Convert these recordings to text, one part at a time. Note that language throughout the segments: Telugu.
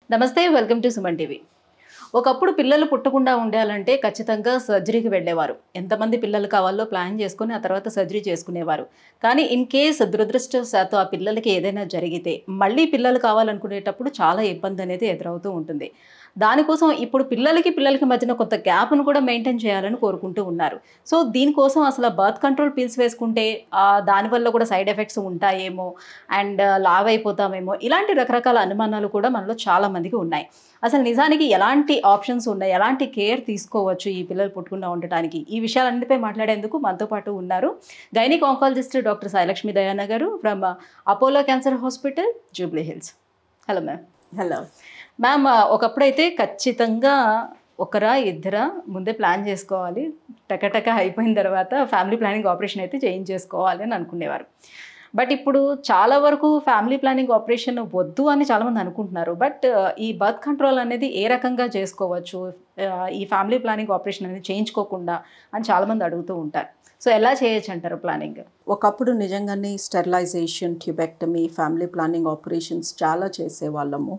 నమస్తే, వెల్కమ్ టు సుమన్ టీవీ. ఒకప్పుడు పిల్లలు పుట్టకుండా ఉండాలంటే ఖచ్చితంగా సర్జరీకి వెళ్ళేవారు. ఎంతమంది పిల్లలు కావాలో ప్లాన్ చేసుకుని ఆ తర్వాత సర్జరీ చేసుకునేవారు. కానీ ఇన్ కేస్ దురదృష్టవశాత్తు ఆ పిల్లలకి ఏదైనా జరిగితే మళ్ళీ పిల్లలు కావాలనుకునేటప్పుడు చాలా ఇబ్బంది అనేది ఎదురవుతూ ఉంటుంది. దానికోసం ఇప్పుడు పిల్లలకి మధ్యన కొంత గ్యాప్ను కూడా మెయింటైన్ చేయాలని కోరుకుంటూ ఉన్నారు. సో దీనికోసం అసలు బర్త్ కంట్రోల్ పిల్స్ వేసుకుంటే దానివల్ల కూడా సైడ్ ఎఫెక్ట్స్ ఉంటాయేమో అండ్ లావ్ అయిపోతామేమో ఇలాంటి రకరకాల అనుమానాలు కూడా మనలో చాలా మందికి ఉన్నాయి. అసలు నిజానికి ఎలాంటి ఆప్షన్స్ ఉన్నాయి, ఎలాంటి కేర్ తీసుకోవచ్చు ఈ పిల్లలు పుట్టకుండా ఉండటానికి, ఈ విషయాలన్నిటిపై మాట్లాడేందుకు మనతో పాటు ఉన్నారు గైనిక్ ఆంకాలజిస్ట్ డాక్టర్ సాయిలక్ష్మి దయాన గారు from Apollo cancer hospital, Jubilee hills. Hello ma'am. Hello ma'am, ఒకప్పుడైతే ఖచ్చితంగా ఒకరా ఇద్దరా ముందే ప్లాన్ చేసుకోవాలి, టకటక అయిపోయిన తర్వాత ఫ్యామిలీ ప్లానింగ్ ఆపరేషన్ అయితే చేయించేసుకోవాలి అని అనుకునేవారు. బట్ ఇప్పుడు చాలా వరకు ఫ్యామిలీ ప్లానింగ్ ఆపరేషన్ వద్దు అని చాలామంది అనుకుంటున్నారు. బట్ ఈ బర్త్ కంట్రోల్ అనేది ఏ రకంగా చేసుకోవచ్చు, ఈ ఫ్యామిలీ ప్లానింగ్ ఆపరేషన్ అనేది చేయించుకోకుండా అని చాలామంది అడుగుతూ ఉంటారు. సో ఎలా చేయొచ్చు అంటారు ప్లానింగ్? ఒకప్పుడు నిజంగానే sterilisation, tubectomy, family planning operations చాలా చేసేవాళ్ళము.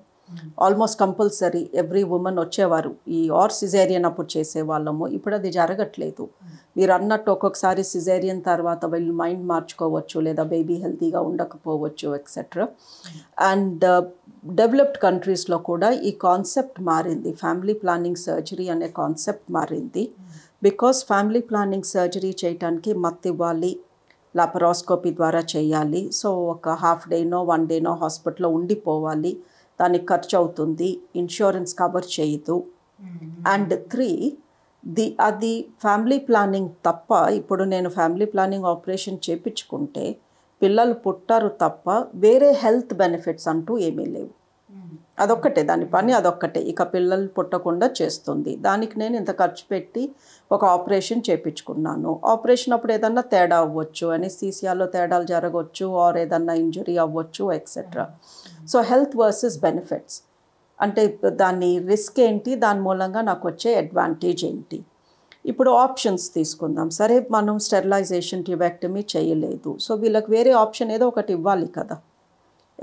ఆల్మోస్ట్ కంపల్సరీ ఎవ్రీ ఉమెన్ వచ్చేవారు. ఈ సిజేరియన్ అప్పుడు చేసేవాళ్ళము. ఇప్పుడు అది జరగట్లేదు. మీరు అన్నట్టు ఒక్కొక్కసారి సిజేరియన్ తర్వాత వీళ్ళు మైండ్ మార్చుకోవచ్చు, లేదా బేబీ హెల్తీగా ఉండకపోవచ్చు ఎక్సెట్రా. అండ్ డెవలప్డ్ కంట్రీస్లో కూడా ఈ కాన్సెప్ట్ మారింది. ఫ్యామిలీ ప్లానింగ్ సర్జరీ అనే కాన్సెప్ట్ మారింది. బికాస్ ఫ్యామిలీ ప్లానింగ్ సర్జరీ చేయడానికి మత్తు ఇవ్వాలి, లాపరాస్కోపీ ద్వారా చేయాలి. సో ఒక హాఫ్ డేనో 1 డేనో హాస్పిటల్లో ఉండిపోవాలి, దానికి ఖర్చు అవుతుంది, ఇన్సూరెన్స్ కవర్ చేయదు. అండ్ 3 అది ఫ్యామిలీ ప్లానింగ్ తప్ప. ఇప్పుడు నేను ఫ్యామిలీ ప్లానింగ్ ఆపరేషన్ చేయించుకుంటే పిల్లలు పుట్టారు తప్ప వేరే హెల్త్ బెనిఫిట్స్ అంటూ ఏమీ లేవు. అదొక్కటే దాని పని, అదొక్కటే ఇక పిల్లలు పుట్టకుండా చేస్తుంది. దానికి నేను ఇంత ఖర్చు పెట్టి ఒక ఆపరేషన్ చేయించుకున్నాను. ఆపరేషన్ అప్పుడు ఏదన్నా తేడా అవ్వచ్చు, అనెస్థీసియాలో తేడాలు జరగవచ్చు, ఆర్ ఏదన్నా ఇంజరీ అవ్వచ్చు etcetera. So health versus benefits అంటే దాని రిస్క్ ఏంటి, దాని మూలంగా నాకు వచ్చే అడ్వాంటేజ్ ఏంటి. ఇప్పుడు ఆప్షన్స్ తీసుకుందాం. సరే, మనం స్టెరిలైజేషన్, ట్యూబెక్టమీ చేయలేదు, సో వీళ్ళకి వేరే ఆప్షన్ ఏదో ఒకటి ఇవ్వాలి కదా.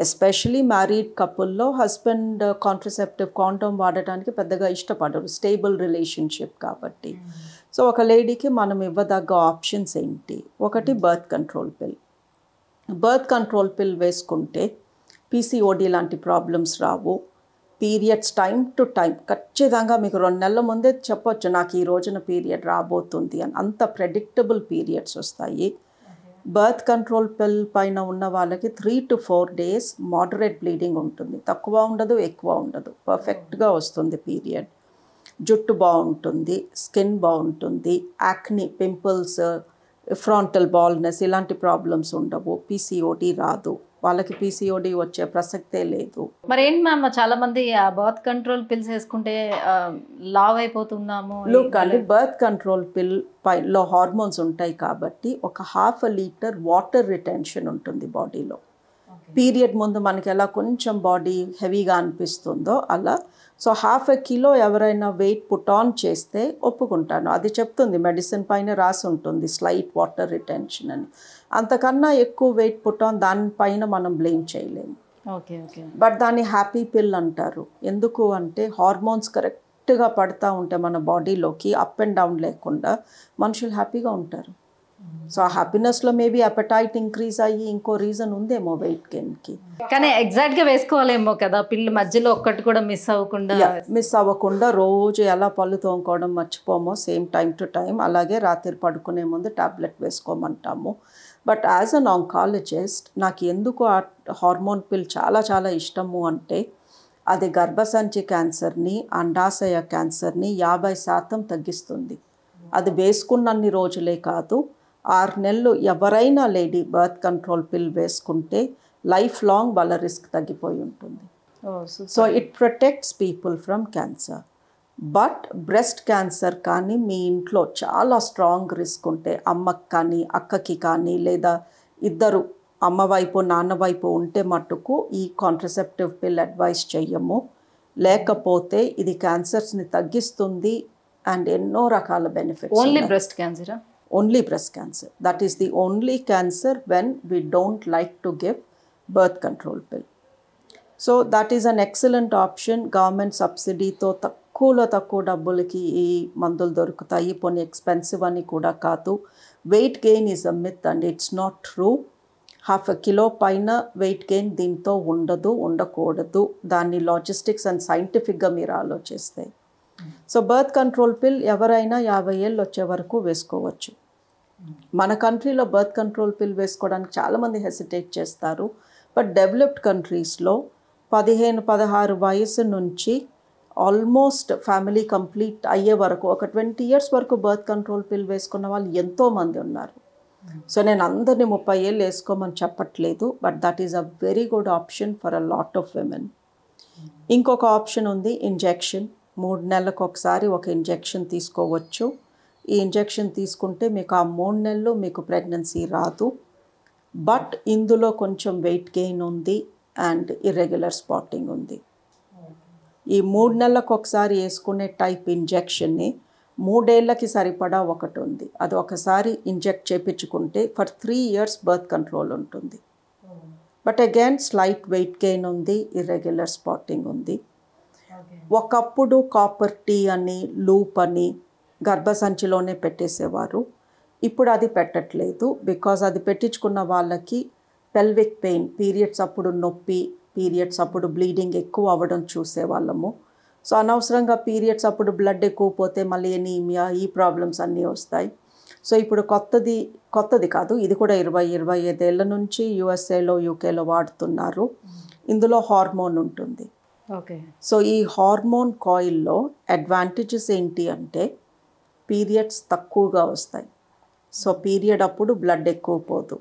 ఎస్పెషలీ మ్యారీడ్ కపుల్లో హస్బెండ్ కాంట్రసెప్టివ్ కాండోమ్ వాడటానికి పెద్దగా ఇష్టపడరు, స్టేబుల్ రిలేషన్షిప్ కాబట్టి. సో ఒక లేడీకి మనం ఇవ్వదగ్గ ఆప్షన్స్ ఏంటి? ఒకటి బర్త్ కంట్రోల్ పిల్. బర్త్ కంట్రోల్ పిల్ వేసుకుంటే పీసీఓడి లాంటి problems Rao. Periods time to time ఖచ్చితంగా మీకు 2 నెలల ముందే చెప్పొచ్చు నాకు ఈ రోజున పీరియడ్ రాబోతుంది అని. అంత ప్రెడిక్టబుల్ పీరియడ్స్ వస్తాయి. బర్త్ కంట్రోల్ పిల్ పైన ఉన్న వాళ్ళకి 3 to 4 days మోడరేట్ బ్లీడింగ్ ఉంటుంది. తక్కువ ఉండదు, ఎక్కువ ఉండదు, పర్ఫెక్ట్గా వస్తుంది పీరియడ్. జుట్టు బాగుంటుంది, స్కిన్ బాగుంటుంది, యాక్ని, పింపుల్స్, ఫ్రాంటల్ బాల్నెస్ ఇలాంటి ప్రాబ్లమ్స్ ఉండవు. పీసీఓడి రాదు, వాళ్ళకి పీసీఓడి వచ్చే ప్రసక్తే లేదు. మరి ఏంటి మ్యామ్, చాలా మంది ఆ బర్త్ కంట్రోల్ పిల్స్ వేసుకుంటే లావ్ అయిపోతున్నాము. కానీ బర్త్ కంట్రోల్ పిల్ పైలో హార్మోన్స్ ఉంటాయి కాబట్టి ఒక 1/2 లీటర్ వాటర్ రిటెన్షన్ ఉంటుంది బాడీలో. పీరియడ్ ముందు మనకి ఎలా కొంచెం బాడీ హెవీగా అనిపిస్తుందో అలా. సో 1/2 kilo ఎవరైనా వెయిట్ పుట్ ఆన్ చేస్తే ఒప్పుకుంటాను. అది చెప్తుంది, మెడిసిన్ పైన రాసి ఉంటుంది స్లైట్ వాటర్ రిటెన్షన్ అని. అంతకన్నా ఎక్కువ వెయిట్ పుట్ ఆన్ దానిపైన మనం బ్లేమ్ చేయలేము. Okay okay. బట్ దాన్ని హ్యాపీ పిల్ అంటారు. ఎందుకు అంటే హార్మోన్స్ కరెక్ట్గా పడతా ఉంటే మన బాడీలోకి అప్ అండ్ డౌన్ లేకుండా మనుషులు హ్యాపీగా ఉంటారు. సో ఆ హ్యాపీనెస్లో మేబీ అపెటైట్ ఇంక్రీజ్ అయ్యి ఇంకో రీజన్ ఉందేమో వెయిట్ గెయిన్కి. కానీ ఎగ్జాక్ట్గా వేసుకోవాలేమో కదా, పిల్ల మధ్యలో ఒక్కటి కూడా మిస్ అవ్వకుండా రోజు ఎలా పళ్ళు తోముకోవడం మర్చిపోమో సేమ్ టైం టు టైం, అలాగే రాత్రి పడుకునే ముందు టాబ్లెట్ వేసుకోమంటాము. బట్ యాజ్ అన్ ఆంకాలజిస్ట్ నాకు ఎందుకు ఆ హార్మోన్ పిల్ చాలా చాలా ఇష్టము అంటే అది గర్భసంచి క్యాన్సర్ని, అండాశయ క్యాన్సర్ని 50% తగ్గిస్తుంది. అది వేసుకున్నన్ని రోజులే కాదు, 6 నెలలు ఎవరైనా లేడీ బర్త్ కంట్రోల్ పిల్ వేసుకుంటే లైఫ్ లాంగ్ వాళ్ళ రిస్క్ తగ్గిపోయి ఉంటుంది. So it protects people from cancer. But breast cancer కానీ మీ ఇంట్లో చాలా స్ట్రాంగ్ రిస్క్ ఉంటే, అమ్మకి కానీ అక్కకి కానీ లేదా ఇద్దరు అమ్మ వైపు నాన్న వైపు ఉంటే మట్టుకు ఈ కాంట్రసెప్టివ్ పిల్ అడ్వైస్ చెయ్యము. లేకపోతే ఇది క్యాన్సర్స్ని తగ్గిస్తుంది అండ్ ఎన్నో రకాల బెనిఫిట్స్. ఓన్లీ బ్రెస్ట్ క్యాన్సరా? Only breast cancer. That is the only cancer when we don't like to give birth control pill. So that is an excellent option. Government సబ్సిడీతో తక్కువ డబ్బులకి ఈ మందులు దొరుకుతాయి. కొన్ని ఎక్స్పెన్సివ్ అని కూడా కాదు. Weight gain is a myth and it's not true. 1/2 kilo పైన వెయిట్ గెయిన్ దీంతో ఉండకూడదు. దాన్ని లాజిస్టిక్స్ అండ్ సైంటిఫిక్గా మీరు ఆలోచిస్తే. సో బర్త్ కంట్రోల్ పిల్ ఎవరైనా 50 ఏళ్ళు వచ్చే వరకు వేసుకోవచ్చు. మన కంట్రీలో బర్త్ కంట్రోల్ పిల్ వేసుకోవడానికి చాలామంది హెసిటేట్ చేస్తారు. బట్ డెవలప్డ్ కంట్రీస్లో 15-16 వయసు నుంచి ఆల్మోస్ట్ ఫ్యామిలీ కంప్లీట్ అయ్యే వరకు ఒక 20 ఇయర్స్ వరకు బర్త్ కంట్రోల్ పిల్ వేసుకున్న వాళ్ళు ఎంతోమంది ఉన్నారు. సో నేను అందరినీ 30 ఏళ్ళు వేసుకోమని చెప్పట్లేదు. But that is a very good option for a lot of women. ఇంకొక ఆప్షన్ ఉంది, ఇంజెక్షన్. 3 నెలలకు ఒకసారి ఒక ఇంజెక్షన్ తీసుకోవచ్చు. ఈ ఇంజెక్షన్ తీసుకుంటే మీకు ఆ 3 నెలలు మీకు ప్రెగ్నెన్సీ రాదు. బట్ ఇందులో కొంచెం వెయిట్ గెయిన్ ఉంది అండ్ ఇర్రెగ్యులర్ స్పాటింగ్ ఉంది. ఈ 3 నెలలకు ఒకసారి వేసుకునే టైప్ ఇంజెక్షన్ని 3 ఏళ్ళకి సరిపడా ఒకటి ఉంది. అది ఒకసారి ఇంజెక్ట్ చేయించుకుంటే ఫర్ 3 ఇయర్స్ బర్త్ కంట్రోల్ ఉంటుంది. But again slight weight gain ఉంది, ఇర్రెగ్యులర్ స్పాటింగ్ ఉంది. ఒకప్పుడు కాపర్ టీ అని, లూప్ అని గర్భసంచిలోనే పెట్టేసేవారు. ఇప్పుడు అది పెట్టట్లేదు. బికాజ్ అది పెట్టించుకున్న వాళ్ళకి పెల్విక్ పెయిన్, పీరియడ్స్ అప్పుడు నొప్పి, పీరియడ్స్ అప్పుడు బ్లీడింగ్ ఎక్కువ అవ్వడం చూసేవాళ్ళము. సో అనవసరంగా పీరియడ్స్ అప్పుడు బ్లడ్ ఎక్కువ పోతే మళ్ళీ ఎనీమియా, ఈ ప్రాబ్లమ్స్ అన్నీ వస్తాయి. సో ఇప్పుడు కొత్తది కాదు, ఇది కూడా 20-25 ఏళ్ళ నుంచి యూఎస్ఏలో, యూకేలో వాడుతున్నారు. ఇందులో హార్మోన్ ఉంటుంది. ఓకే. సో ఈ హార్మోన్ కాయిల్లో అడ్వాంటేజెస్ ఏంటి అంటే పీరియడ్స్ తక్కువగా వస్తాయి. సో పీరియడ్ అప్పుడు బ్లడ్ ఎక్కువ పోదు,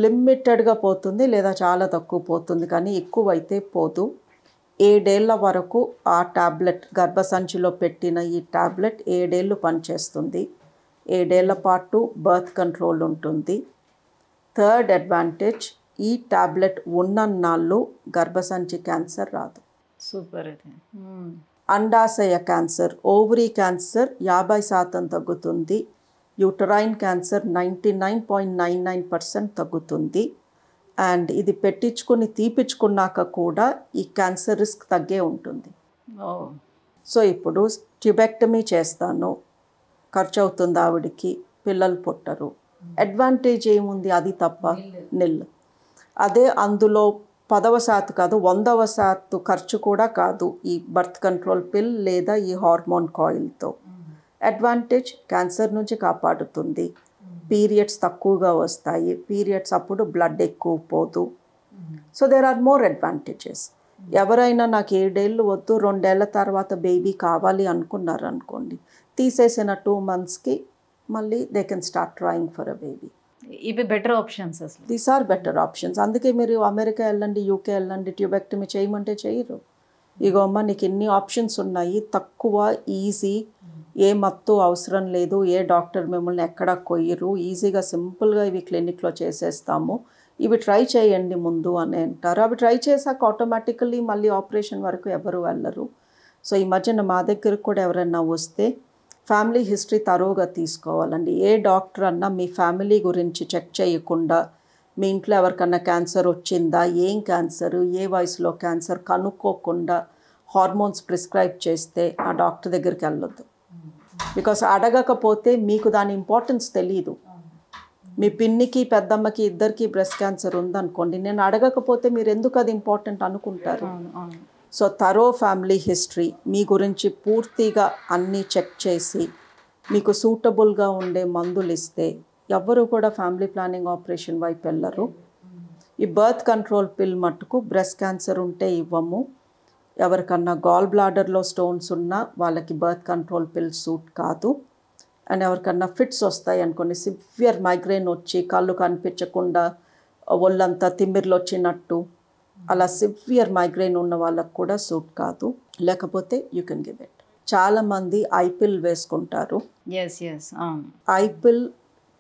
లిమిటెడ్గా పోతుంది లేదా చాలా తక్కువ పోతుంది, కానీ ఎక్కువైతే పోదు. 7 ఏళ్ల వరకు ఆ ట్యాబ్లెట్, గర్భసంచిలో పెట్టిన ఈ ట్యాబ్లెట్ 7 ఏళ్ళు పనిచేస్తుంది. 7 ఏళ్ల పాటు బర్త్ కంట్రోల్ ఉంటుంది. థర్డ్ అడ్వాంటేజ్, ఈ ట్యాబ్లెట్ ఉన్నన్నాళ్ళు గర్భసంచి క్యాన్సర్ రాదు. సూపర్. అయితే అండాశయ క్యాన్సర్, ఓవరీ క్యాన్సర్ 50% తగ్గుతుంది. యూటరైన్ క్యాన్సర్ 99.99% తగ్గుతుంది. అండ్ ఇది తీపించుకున్నాక కూడా ఈ క్యాన్సర్ రిస్క్ తగ్గే ఉంటుంది. సో ఇప్పుడు ట్యూబెక్టమీ చేస్తాను, ఖర్చు అవుతుంది ఆవిడికి, పిల్లలు పుట్టరు. అడ్వాంటేజ్ ఏముంది? అది తప్ప నిల్. అదే అందులో 10% కాదు, 100% ఖర్చు కూడా కాదు ఈ బర్త్ కంట్రోల్ పిల్ లేదా ఈ హార్మోన్ కాయిల్తో. అడ్వాంటేజ్, క్యాన్సర్ నుంచి కాపాడుతుంది, పీరియడ్స్ తక్కువగా వస్తాయి, పీరియడ్స్ అప్పుడు బ్లడ్ ఎక్కువ పోదు. So there are more advantages. ఎవరైనా నాకు 7 ఏళ్ళు వద్దు, 2 ఏళ్ల తర్వాత బేబీ కావాలి అనుకున్నారనుకోండి, తీసేసిన 2 monthsకి మళ్ళీ they can start trying for a baby. ఇవి బెటర్ ఆప్షన్స్ అసలు. These are better options. అందుకే మీరు అమెరికా వెళ్ళండి, యూకే వెళ్ళండి, ట్యూబెక్టమీ చేయమంటే చేయరు. ఇగో అమ్మ నీకు ఇన్ని ఆప్షన్స్ ఉన్నాయి, తక్కువ, ఈజీ, ఏ మత్తు అవసరం లేదు, ఏ డాక్టర్ మిమ్మల్ని ఎక్కడ కొయ్యరు, ఈజీగా సింపుల్గా ఇవి క్లినిక్లో చేసేస్తాము, ఇవి ట్రై చేయండి ముందు అని అంటారు. అవి ట్రై చేశాక ఆటోమేటికల్లీ మళ్ళీ ఆపరేషన్ వరకు ఎవరు వెళ్ళరు. సో ఈ మధ్యన మా దగ్గరకు కూడా ఎవరైనా వస్తే ఫ్యామిలీ హిస్టరీ తరోగా తీసుకోవాలండి. ఏ డాక్టర్ అన్నా మీ ఫ్యామిలీ గురించి చెక్ చేయకుండా, మీ ఇంట్లో ఎవరికన్నా క్యాన్సర్ వచ్చిందా, ఏం క్యాన్సర్, ఏ వయసులో క్యాన్సర్ కనుక్కోకుండా హార్మోన్స్ ప్రిస్క్రైబ్ చేస్తే ఆ డాక్టర్ దగ్గరికి వెళ్ళొద్దు. బికాస్ అడగకపోతే మీకు దాని ఇంపార్టెన్స్ తెలియదు. మీ పిన్నికి, పెద్దమ్మకి ఇద్దరికి బ్రెస్ట్ క్యాన్సర్ ఉందనుకోండి, నేను అడగకపోతే మీరు ఎందుకు అది ఇంపార్టెంట్ అనుకుంటారు? సో థరో ఫ్యామిలీ హిస్టరీ, మీ గురించి పూర్తిగా అన్నీ చెక్ చేసి మీకు సూటబుల్గా ఉండే మందులు ఇస్తే ఎవ్వరూ కూడా ఫ్యామిలీ ప్లానింగ్ ఆపరేషన్ వైపు వెళ్ళరు. ఈ బర్త్ కంట్రోల్ పిల్ మట్టుకు బ్రెస్ట్ క్యాన్సర్ ఉంటే ఇవ్వము. ఎవరికన్నా గాల్ బ్లాడర్లో స్టోన్స్ ఉన్నా వాళ్ళకి బర్త్ కంట్రోల్ పిల్ సూట్ కాదు. అండ్ ఎవరికన్నా ఫిట్స్ వస్తాయి అనుకోండి, సివియర్ మైగ్రేన్ వచ్చి కళ్ళు కనిపించకుండా ఒళ్ళంతా తిమ్మిర్లు వచ్చినట్టు, అలా సివియర్ మైగ్రేన్ ఉన్న వాళ్ళకు కూడా సూట్ కాదు. లేకపోతే యూ కెన్ గివ్ ఇట్. చాలామంది ఐపిల్ వేసుకుంటారు. ఐపిల్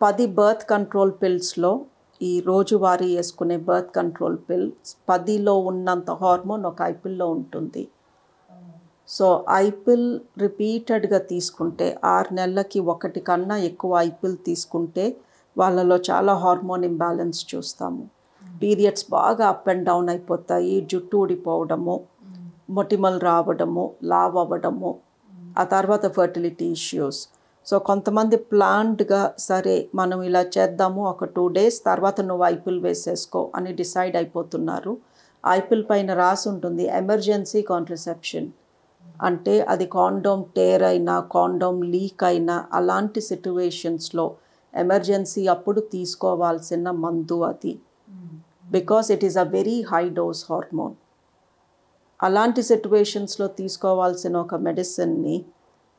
10 బర్త్ కంట్రోల్ పిల్స్లో ఈ రోజువారీ వేసుకునే బర్త్ కంట్రోల్ పిల్ 10లో ఉన్నంత హార్మోన్ ఒక ఐపిల్లో ఉంటుంది. సో ఐపిల్ రిపీటెడ్గా తీసుకుంటే 6 నెలలకి 1 కన్నా ఎక్కువ ఐపిల్ తీసుకుంటే వాళ్ళలో చాలా హార్మోన్ ఇంబ్యాలెన్స్ చూస్తాము. పీరియడ్స్ బాగా అప్ అండ్ డౌన్ అయిపోతాయి, జుట్టు ఊడిపోవడము, మొటిమలు రావడము, లావ్ అవ్వడము, ఆ తర్వాత ఫర్టిలిటీ ఇష్యూస్. సో కొంతమంది ప్లాన్డ్గా సరే మనం ఇలా చేద్దాము, ఒక 2 days తర్వాత నువ్వు ఐపిల్ వేసేసుకో అని డిసైడ్ అయిపోతున్నారు. ఐపిల్ పైన రాసి ఉంటుంది ఎమర్జెన్సీ కాంట్రసెప్షన్. అంటే అది కాండోమ్ టేర్ అయినా కాండోమ్ లీక్ అయినా అలాంటి సిట్యువేషన్స్లో ఎమర్జెన్సీ అప్పుడు తీసుకోవాల్సిన మందు అది. Because it is a very high dose hormone. అలాంటి సిట్యువేషన్స్లో తీసుకోవాల్సిన ఒక మెడిసిన్ని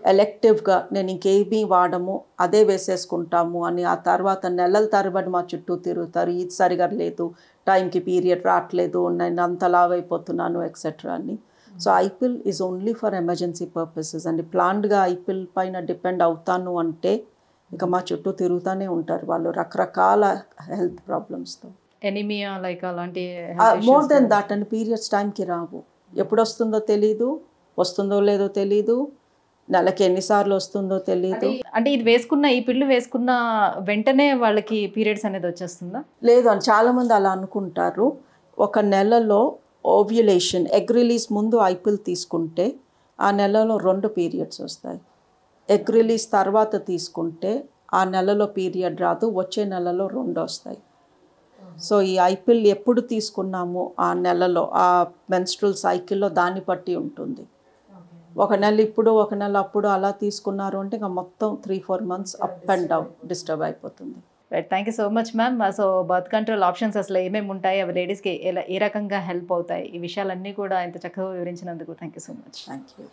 ఎలెక్టివ్గా నేను ఇంకేమీ వాడము అదే వేసేసుకుంటాము అని ఆ తర్వాత నెలల తరబడి మా చుట్టూ తిరుగుతారు, ఇది సరిగా లేదు, టైంకి పీరియడ్ రావట్లేదు, నేను అంత లావ్ అయిపోతున్నాను ఎక్సెట్రా అని. So ipill is only for emergency purposes అండి. ప్లాన్డ్గా ఐపిల్ పైన డిపెండ్ అవుతాను అంటే ఇక మా చుట్టూ తిరుగుతూనే ఉంటారు వాళ్ళు రకరకాల హెల్త్ ప్రాబ్లమ్స్తో. ఎనిమియా లైక్ అలాంటి more than that and periods టైంకి రావు, ఎప్పుడు వస్తుందో తెలీదు, వస్తుందో లేదో తెలీదు, నెలకి ఎన్నిసార్లు వస్తుందో తెలీదు. అంటే ఇది వేసుకున్న ఈ పిల్లు వేసుకున్న వెంటనే వాళ్ళకి పీరియడ్స్ అనేది వచ్చేస్తుందా? లేదు అని చాలామంది అలా అనుకుంటారు. ఒక నెలలో ఓవ్యులేషన్ ఎగ్ రిలీజ్ ముందు ఐపిల్ తీసుకుంటే ఆ నెలలో 2 పీరియడ్స్ వస్తాయి. ఎగ్ రిలీజ్ తర్వాత తీసుకుంటే ఆ నెలలో పీరియడ్ రాదు, వచ్చే నెలలో 2 వస్తాయి. సో ఈ ఐపిల్ ఎప్పుడు తీసుకున్నాము ఆ నెలలో ఆ మెన్స్ట్రువల్ సైకిల్లో దాన్ని బట్టి ఉంటుంది. ఒక నెల ఇప్పుడు ఒక నెల అప్పుడు అలా తీసుకున్నారు అంటే ఇంకా మొత్తం 3-4 months up and down disturb అయిపోతుంది. Right, thank you so much ma'am. So birth control options అసలు ఏమేమి ఉంటాయి, అవి లేడీస్కి ఏ రకంగా హెల్ప్ అవుతాయి, ఈ విషయాలన్నీ కూడా ఇంత చక్కగా వివరించినందుకు thank you so much. Thank you.